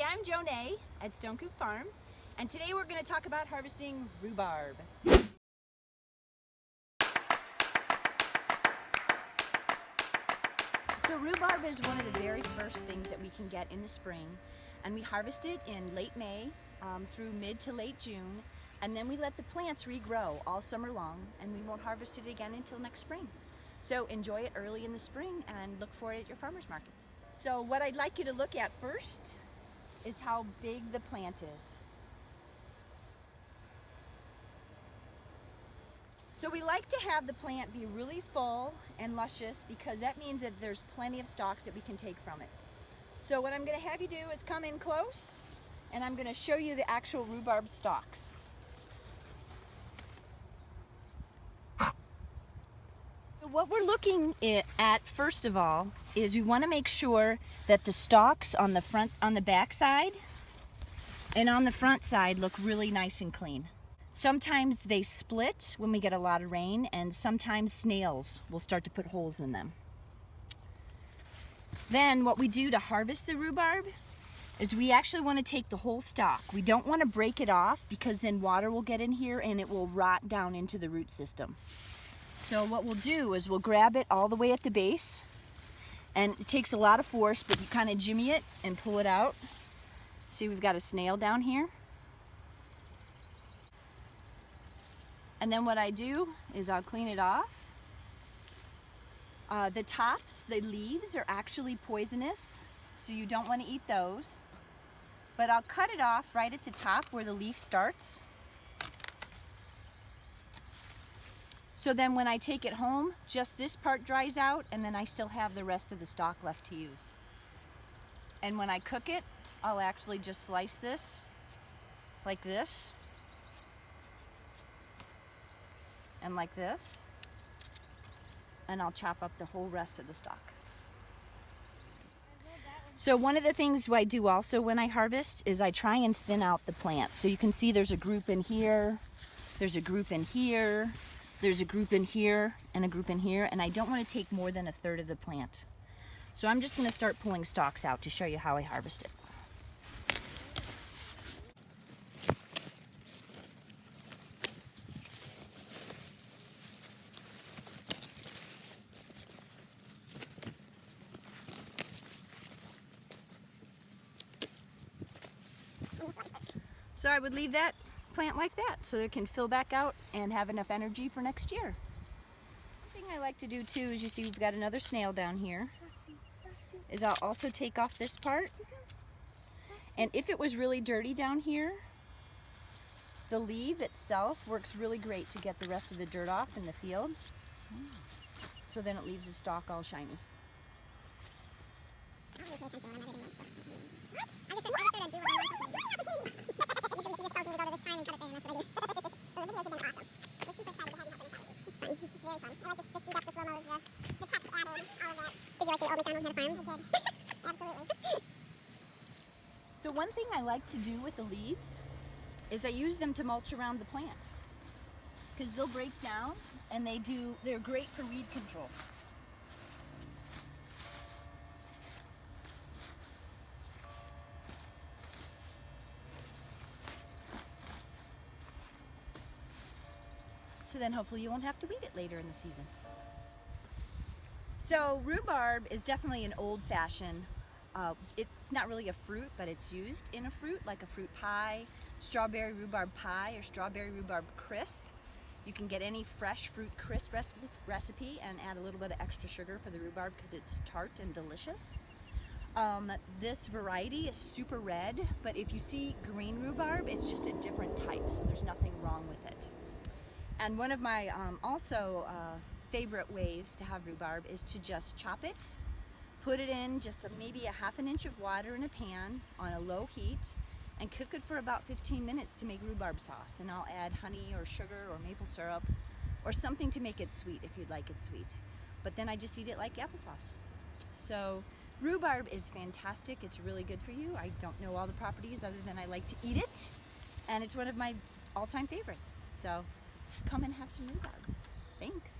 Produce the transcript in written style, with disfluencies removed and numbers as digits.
I'm Jonay at Stone Coop Farm, and today we're going to talk about harvesting rhubarb. So rhubarb is one of the very first things that we can get in the spring, and we harvest it in late May through mid to late June, and then we let the plants regrow all summer long, and we won't harvest it again until next spring. So enjoy it early in the spring and look for it at your farmers markets. So what I'd like you to look at first is how big the plant is. So we like to have the plant be really full and luscious because that means that there's plenty of stalks that we can take from it. So what I'm going to have you do is come in close and I'm going to show you the actual rhubarb stalks. So what we're looking at first of all is we want to make sure that the stalks on the back side and on the front side look really nice and clean. Sometimes they split when we get a lot of rain, and sometimes snails will start to put holes in them. Then what we do to harvest the rhubarb is we actually want to take the whole stalk. We don't want to break it off because then water will get in here and it will rot down into the root system. So what we'll do is we'll grab it all the way at the base, and it takes a lot of force, but you kind of jimmy it and pull it out. See, we've got a snail down here. And then what I do is I'll clean it off. The tops, the leaves are actually poisonous, so you don't want to eat those. But I'll cut it off right at the top where the leaf starts. So then when I take it home, just this part dries out, and then I still have the rest of the stalk left to use. And when I cook it, I'll actually just slice this like this. And like this, and I'll chop up the whole rest of the stalk. So one of the things I do also when I harvest is I try and thin out the plant. So you can see there's a group in here, there's a group in here, there's a group in here, and a group in here, and I don't want to take more than a third of the plant. So I'm just going to start pulling stalks out to show you how I harvest it. So I would leave that plant like that so it can fill back out and have enough energy for next year. One thing I like to do too is, you see we've got another snail down here, is I'll also take off this part. And if it was really dirty down here, the leaf itself works really great to get the rest of the dirt off in the field. So then it leaves the stalk all shiny. So one thing I like to do with the leaves is I use them to mulch around the plant, because they'll break down and they're great for weed control. So then hopefully you won't have to weed it later in the season. So rhubarb is definitely an old-fashioned, it's not really a fruit, but it's used in a fruit, like a fruit pie, strawberry rhubarb pie, or strawberry rhubarb crisp. You can get any fresh fruit crisp recipe and add a little bit of extra sugar for the rhubarb because it's tart and delicious. This variety is super red, but if you see green rhubarb, it's just a different type, so there's nothing wrong with it. And one of my favorite ways to have rhubarb is to just chop it, put it in just maybe a ½ inch of water in a pan on a low heat, and cook it for about 15 minutes to make rhubarb sauce. And I'll add honey or sugar or maple syrup or something to make it sweet if you'd like it sweet. But then I just eat it like applesauce. So rhubarb is fantastic. It's really good for you. I don't know all the properties other than I like to eat it, and it's one of my all-time favorites. So come and have some rhubarb. Thanks.